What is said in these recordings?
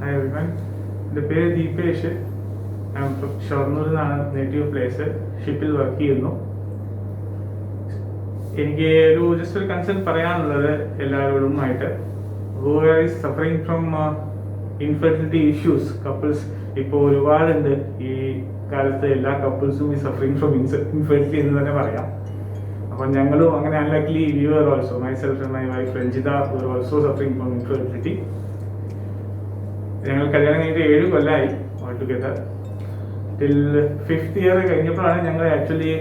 Hi everyone, എൻ്റെ പേര് ദീപേഷ്. ഷൊർണൂരിൽ നിന്നാണ് നേറ്റീവ് പ്ലേസ്. ഷിപ്പിൽ വർക്ക് ചെയ്യുന്നു. എനിക്ക് ജസ്റ്റ് ഒരു കൺസേൺ പറയാനുള്ളത് എല്ലാവരോടും ആയിട്ട്, who are suffering from infertility issues. Couples ഇപ്പോൾ ഒരുപാടുണ്ട് ഈ കാലത്ത്. എല്ലാ കപ്പിൾസും ഈ സഫറിങ് ഫ്രം ഇൻഫെർട്ടിലിറ്റി എന്ന് തന്നെ പറയാം. അപ്പം ഞങ്ങളും അങ്ങനെ unlikely we were also, myself and my wife Ranjitha were also suffering from infertility. ഞങ്ങൾ കല്യാണം കഴിഞ്ഞിട്ട് 7 കൊല്ലമായി all together. Till 5th year കഴിഞ്ഞപ്പോഴാണ് ഞങ്ങൾ actually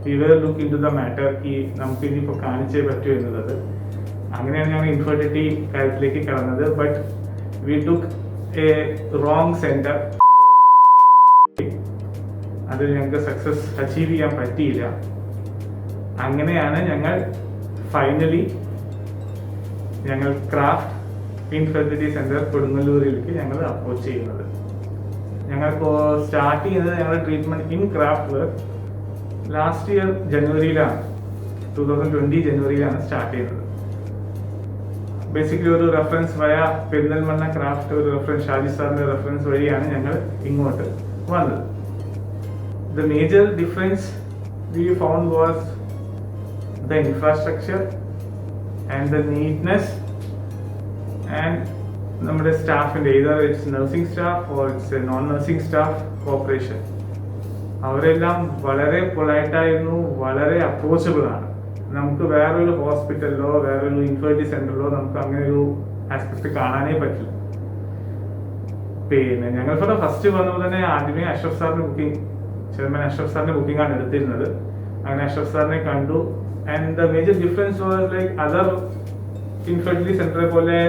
we were look into the matter, ഈ നമുക്ക് ഇനിയിപ്പോൾ കാണിച്ചേ പറ്റൂ എന്നുള്ളത്. അങ്ങനെയാണ് ഞങ്ങൾ ഇൻഫെർട്ടിലിറ്റി കാര്യത്തിലേക്ക് കടന്നത്. But we took a wrong centre. അതിൽ ഞങ്ങൾക്ക് സക്സസ് അച്ചീവ് ചെയ്യാൻ പറ്റിയില്ല. അങ്ങനെയാണ് ഞങ്ങൾ ഫൈനലി ക്രാഫ്റ്റ് ഇൻഫെർട്ടിലിറ്റി സെന്റർ കൊടുങ്ങല്ലൂരിലേക്ക് ഞങ്ങൾ അപ്രോച്ച് ചെയ്യുന്നത്. ഞങ്ങൾക്ക് സ്റ്റാർട്ട് ചെയ്യുന്നത് ഞങ്ങളുടെ treatment in Craft work last year ജനുവരിയിലാണ്, 2020 ജനുവരിയിലാണ് സ്റ്റാർട്ട് ചെയ്യുന്നത്. ബേസിക്കലി ഒരു റെഫറൻസ് വയ പെരിന്തൽമണ്ണ ക്രാഫ്റ്റ്, ഒരു റെഫറൻസ് ഷാജി സാറിന്റെ റെഫറൻസ് വഴിയാണ് ഞങ്ങൾ ഇങ്ങോട്ട് വന്നത്. The major difference we found was the infrastructure and the neatness and നമ്മുടെ സ്റ്റാഫിൻ്റെ either it's nursing staff or it's a non nursing staff corporation. അവരെല്ലാം വളരെ പൊളൈറ്റായിരുന്നു, വളരെ അപ്രോച്ചബിൾ ആണ്. നമുക്ക് വേറൊരു ഹോസ്പിറ്റലിലോ വേറൊരു ഇൻഫെർട്ടിലിറ്റി സെന്ററിലോ നമുക്ക് അങ്ങനെ ഒരു ആസ്പെക്ട് കാണാനേ പറ്റില്ല. പിന്നെ ഞങ്ങൾ ഫസ്റ്റ് വന്നപ്പോൾ തന്നെ ആദ്യമേ അഷ്റഫ് സാറിന്റെ ചെയർമാൻ അഷ്റഫ് സാറിന്റെ ബുക്കിംഗ് ആണ് എടുത്തിരുന്നത്. അങ്ങനെ അഷ്റഫ് സാറിനെ കണ്ടു. And the major difference was like other infertility സെന്ററെ പോലെ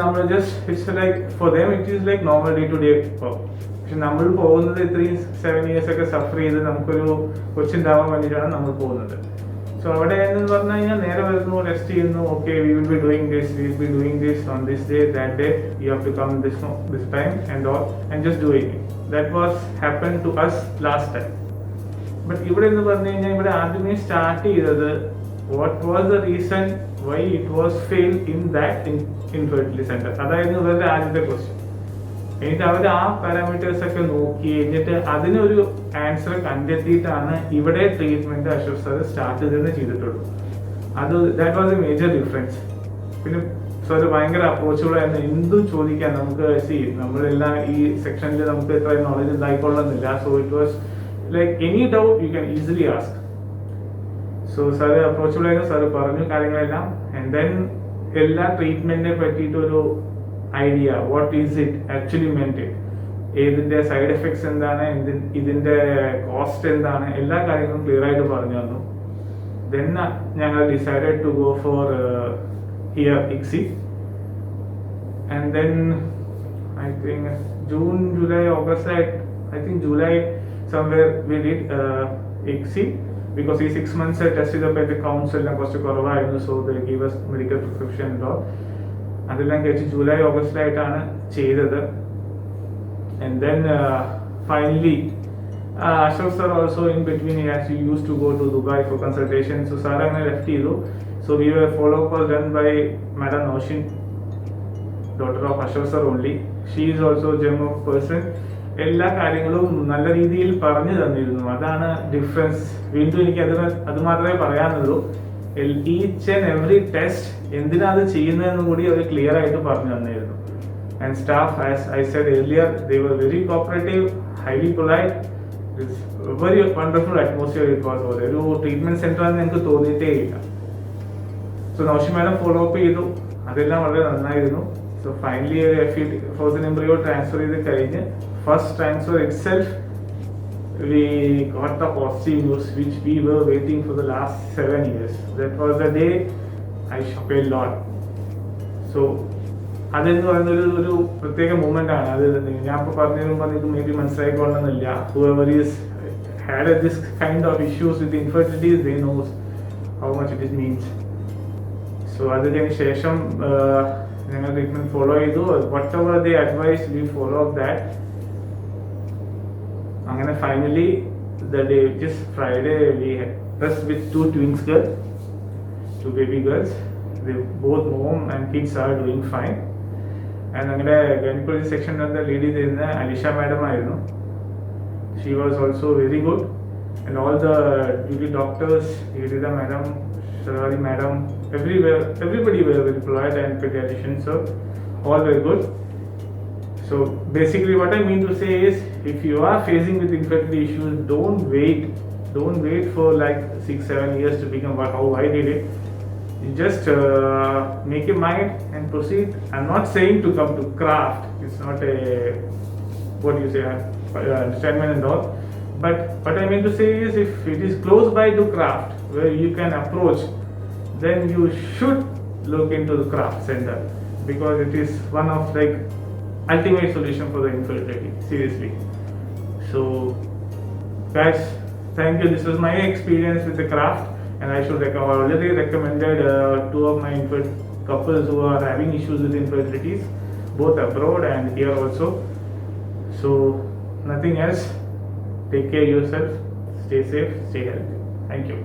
നമ്മൾ just it's like for them it is like normal day to day work. പക്ഷെ നമ്മൾ പോകുന്നത് ഇത്രയും 7 years ഒക്കെ സഫർ ചെയ്ത് നമുക്കൊരു കൊച്ചുണ്ടാവാൻ വേണ്ടിയിട്ടാണ് നമ്മൾ പോകുന്നത്. സോ അവിടെ എന്ന് പറഞ്ഞു കഴിഞ്ഞാൽ നേരെ വരുന്നു, റെസ്റ്റ് ചെയ്യുന്നു. Okay, we will be doing this on this day, that day you have to come this time and all and just doing it. That was happen to us last time. But ഇവിടെ എന്ന് പറഞ്ഞു കഴിഞ്ഞാൽ ഇവിടെ ആദ്യമേ start ചെയ്തത് what was the reason why it was fail in that infertility centre. അതായിരുന്നു ഇവരുടെ ആദ്യത്തെ ക്വസ്റ്റ്യൻ. എന്നിട്ട് അവർ ആ പാരാമീറ്റേഴ്സ് ഒക്കെ നോക്കി കഴിഞ്ഞിട്ട് അതിനൊരു ആൻസർ കണ്ടെത്തിയിട്ടാണ് ഇവിടെ ട്രീറ്റ്മെന്റ് അഷ്റഫ് സാർ സ്റ്റാർട്ട് ചെയ്തിട്ടുള്ളൂ. That was a major difference. പിന്നെ സാർ ഭയങ്കര അപ്രോച്ചബിൾ ആയിരുന്നു. എന്തും ചോദിക്കാൻ നമുക്ക് നമ്മളെല്ലാം ഈ സെക്ഷനിൽ നമുക്ക് എത്ര നോളജ് ഉണ്ടായിക്കൊള്ളുന്നില്ല. So it was like any doubt you can easily ask. So sir approachable ആയിരുന്നു. സാർ പറഞ്ഞു കാര്യങ്ങളെല്ലാം. ആൻഡ് ദെൻ എല്ലാ ട്രീറ്റ്മെന്റിനെ പറ്റിയിട്ടൊരു idea, what is it actually മെന്റ്, ഏതിന്റെ സൈഡ് എഫക്ട്സ് എന്താണ്, ഇതിന്റെ കോസ്റ്റ് എന്താണ്, എല്ലാ കാര്യങ്ങളും ക്ലിയർ ആയിട്ട് പറഞ്ഞു തന്നു. ദെൻ ഞങ്ങൾ decided to go for here ICSI. And then I think June July August I think July somewhere we did ICSI because ഈ 6 months ടെസ്റ്റ് ചെയ്തപ്പോൾ എൻ്റെ കൗണ്ട്സ് എല്ലാം കുറച്ച് കുറവായിരുന്നു. So they give us medical prescription ഉണ്ടോ അതെല്ലാം കഴിച്ച് ജൂലൈ ഓഗസ്റ്റിലായിട്ടാണ് ചെയ്തത്. And then finally Ashraf sir also in between he used to go to Dubai for consultation. So sir അങ്ങനെ ലെഫ്റ്റ് ചെയ്തു. So we were follow up was done by Madam Noshin, daughter of Ashraf sir only. She is also a gem of person. എല്ലാ കാര്യങ്ങളും നല്ല രീതിയിൽ പറഞ്ഞു തന്നിരുന്നു. അതാണ് difference. വീണ്ടും എനിക്ക് അത് മാത്രമേ പറയാനുള്ളൂ. ഈച്ച് ആൻഡ് എവറി ടെസ്റ്റ് എന്തിനാ അത് ചെയ്യുന്നതെന്നും കൂടി അവർ ക്ലിയർ ആയിട്ട് പറഞ്ഞു തന്നിരുന്നു. And staff, as I said earlier, they were very cooperative, highly polite, very wonderful atmosphere it was. ഒരു ട്രീറ്റ്മെന്റ് സെന്റർ ആണെന്ന് എനിക്ക് തോന്നിയിട്ടേ ഇല്ല. So Naushi madam follow up ചെയ്തു. അതെല്ലാം വളരെ നന്നായിരുന്നു. So finally frozen embryo transfer ചെയ്ത് കഴിഞ്ഞ് first transfer itself we got the positive news which we were waiting for the last 7 years. That was the day I shocked a lot. So അതെന്ന് പറയുന്ന ഒരു പ്രത്യേക മൂമെന്റ് ആണ്. അത് ഞാൻ ഇപ്പോൾ പറഞ്ഞു തരുമ്പോൾ നിങ്ങൾക്ക് മേ ബി മനസ്സിലായിക്കൊള്ളണമെന്നില്ല. whoever is had this kind of issues with infertility, they knows how much it means. So അതിന് ശേഷം ഞങ്ങൾ ട്രീറ്റ്മെന്റ് ഫോളോ ചെയ്തു. whatever they advised we followed that. അങ്ങനെ finally the day which is Friday we rest with 2 twins girls, 2 baby girls. Both mom and kids are doing fine. And ഞങ്ങളുടെ gynaecology section lead ചെയ്തിരുന്ന Alisha madam ആയിരുന്നു. She was also very good. And all the duty doctors, Yedida madam, Sharwari madam, everybody were very polite, and pediatricians, so all were good. So basically what I mean to say is, if you are facing with infertility issues, don't wait for like 6-7 years to become how I did it. You just make your mind and proceed. I'm not saying to come to craft. It's not a, what do you say, understandment and all. But what I mean to say is, if it is close by to craft where you can approach, then you should look into the craft center, because it is one of like ultimate solution for the infertility, seriously. So guys, thank you. This was my experience with the craft, and I should already recommended 2 of my couples who are having issues with infertilities, both abroad and here also. So nothing else. Take care of yourself, stay safe, stay healthy. Thank you.